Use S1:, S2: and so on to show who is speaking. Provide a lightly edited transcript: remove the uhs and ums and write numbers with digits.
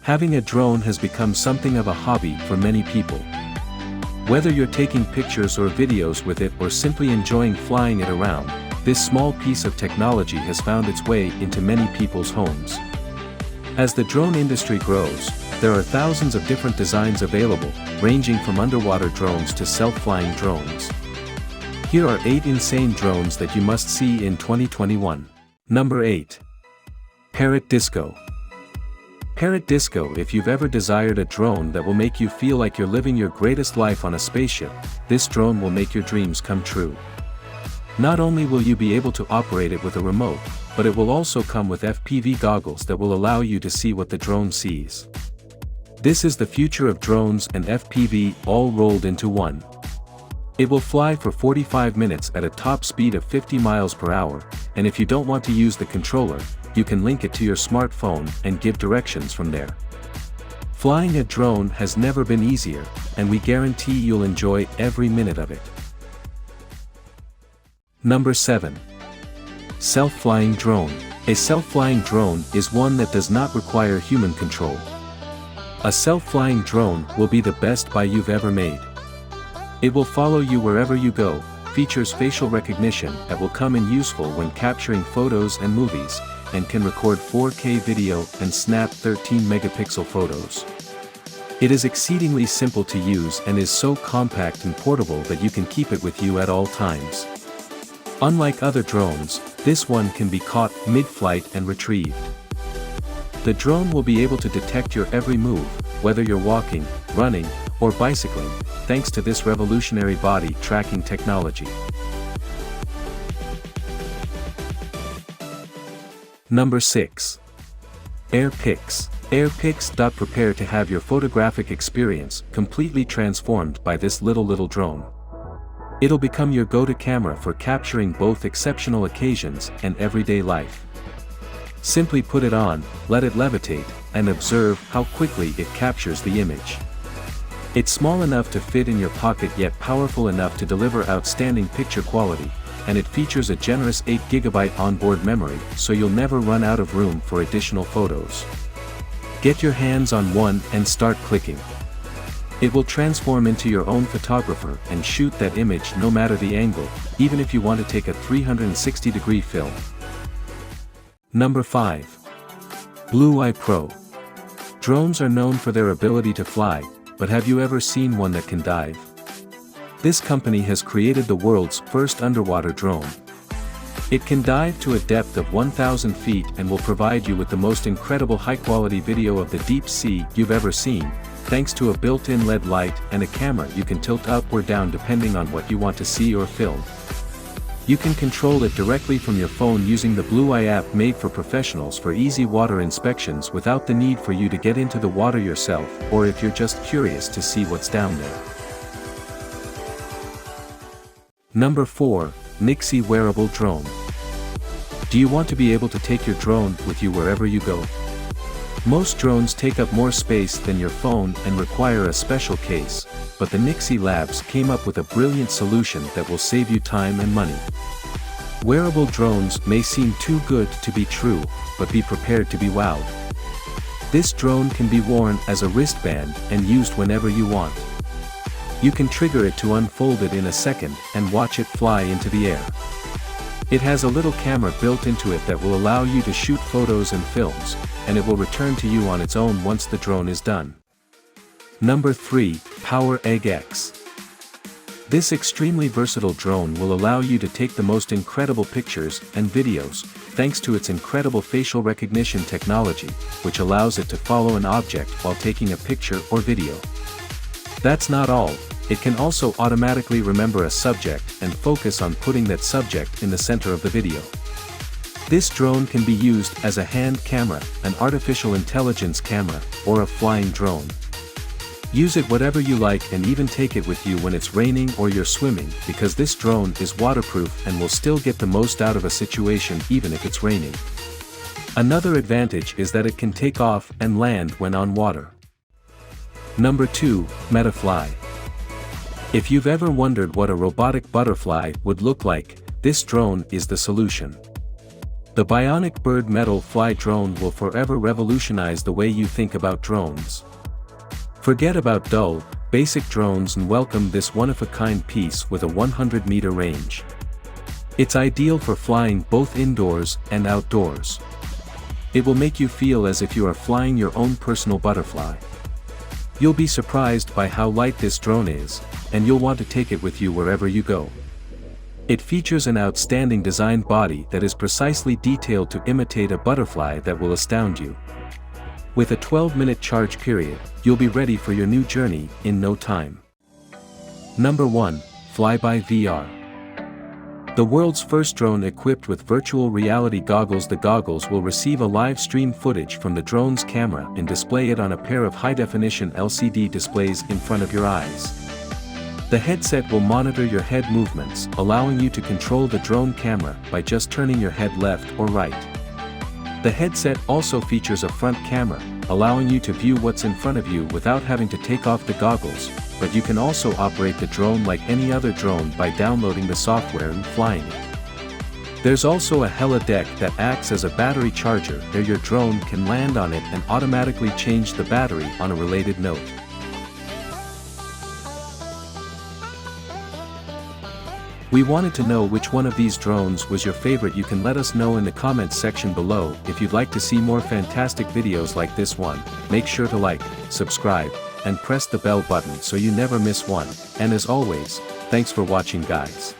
S1: Having a drone has become something of a hobby for many people. Whether you're taking pictures or videos with it or simply enjoying flying it around, this small piece of technology has found its way into many people's homes. As the drone industry grows, there are thousands of different designs available, ranging from underwater drones to self-flying drones. Here are 8 insane drones that you must see in 2021. Number 8. PARROT Disco. PARROT Disco. If you've ever desired a drone that will make you feel like you're living your greatest life on a spaceship, this drone will make your dreams come true. Not only will you be able to operate it with a remote, but it will also come with FPV goggles that will allow you to see what the drone sees. This is the future of drones and FPV all rolled into one. It will fly for 45 minutes at a top speed of 50 miles per hour, and if you don't want to use the controller, you can link it to your smartphone and give directions from there. Flying a drone has never been easier, and we guarantee you'll enjoy every minute of it. Number 7. Self-flying drone. A self-flying drone is one that does not require human control. A self-flying drone will be the best buy you've ever made. It will follow you wherever you go, features facial recognition that will come in useful when capturing photos and movies, and can record 4K video and snap 13-megapixel photos. It is exceedingly simple to use and is so compact and portable that you can keep it with you at all times. Unlike other drones, this one can be caught mid-flight and retrieved. The drone will be able to detect your every move, whether you're walking, running, or bicycling, thanks to this revolutionary body tracking technology. Number 6. AirPix. AirPix. Prepare to have your photographic experience completely transformed by this little drone. It'll become your go-to camera for capturing both exceptional occasions and everyday life. Simply put it on, let it levitate, and observe how quickly it captures the image. It's small enough to fit in your pocket yet powerful enough to deliver outstanding picture quality, and it features a generous 8 GB onboard memory, so you'll never run out of room for additional photos. Get your hands on one and start clicking. It will transform into your own photographer and shoot that image no matter the angle, even if you want to take a 360-degree film. Number 5. BlueEye Pro. Drones are known for their ability to fly, but have you ever seen one that can dive? This company has created the world's first underwater drone. It can dive to a depth of 1,000 feet and will provide you with the most incredible high-quality video of the deep sea you've ever seen, thanks to a built-in LED light and a camera you can tilt up or down depending on what you want to see or film. You can control it directly from your phone using the BlueEye app made for professionals for easy water inspections without the need for you to get into the water yourself, or if you're just curious to see what's down there. Number 4. NIXIE Wearable Drone. Do you want to be able to take your drone with you wherever you go? Most drones take up more space than your phone and require a special case, but the NIXIE Labs came up with a brilliant solution that will save you time and money. Wearable drones may seem too good to be true, but be prepared to be wowed. This drone can be worn as a wristband and used whenever you want. You can trigger it to unfold it in a second and watch it fly into the air. It has a little camera built into it that will allow you to shoot photos and films, and it will return to you on its own once the drone is done. Number 3. PowerEgg X. This extremely versatile drone will allow you to take the most incredible pictures and videos, thanks to its incredible facial recognition technology, which allows it to follow an object while taking a picture or video. That's not all. It can also automatically remember a subject and focus on putting that subject in the center of the video. This drone can be used as a hand camera, an artificial intelligence camera, or a flying drone. Use it whatever you like and even take it with you when it's raining or you're swimming, because this drone is waterproof and will still get the most out of a situation even if it's raining. Another advantage is that it can take off and land when on water. Number 2. MetaFly. If you've ever wondered what a robotic butterfly would look like, this drone is the solution. The bionic bird metal fly drone will forever revolutionize the way you think about drones. Forget about dull, basic drones and welcome this one-of-a-kind piece with a 100-meter range. It's ideal for flying both indoors and outdoors. It will make you feel as if you are flying your own personal butterfly. You'll be surprised by how light this drone is, and you'll want to take it with you wherever you go. It features an outstanding designed body that is precisely detailed to imitate a butterfly that will astound you. With a 12-minute charge period, you'll be ready for your new journey in no time. Number 1. FLYBI VR. The world's first drone equipped with virtual reality goggles. The goggles will receive a live stream footage from the drone's camera and display it on a pair of high-definition LCD displays in front of your eyes. The headset will monitor your head movements, allowing you to control the drone camera by just turning your head left or right. The headset also features a front camera, allowing you to view what's in front of you without having to take off the goggles, but you can also operate the drone like any other drone by downloading the software and flying it. There's also a helideck that acts as a battery charger where your drone can land on it and automatically change the battery on a related note. We wanted to know which one of these drones was your favorite. You can let us know in the comments section below. If you'd like to see more fantastic videos like this one, make sure to like, subscribe, and press the bell button so you never miss one. And as always, thanks for watching guys.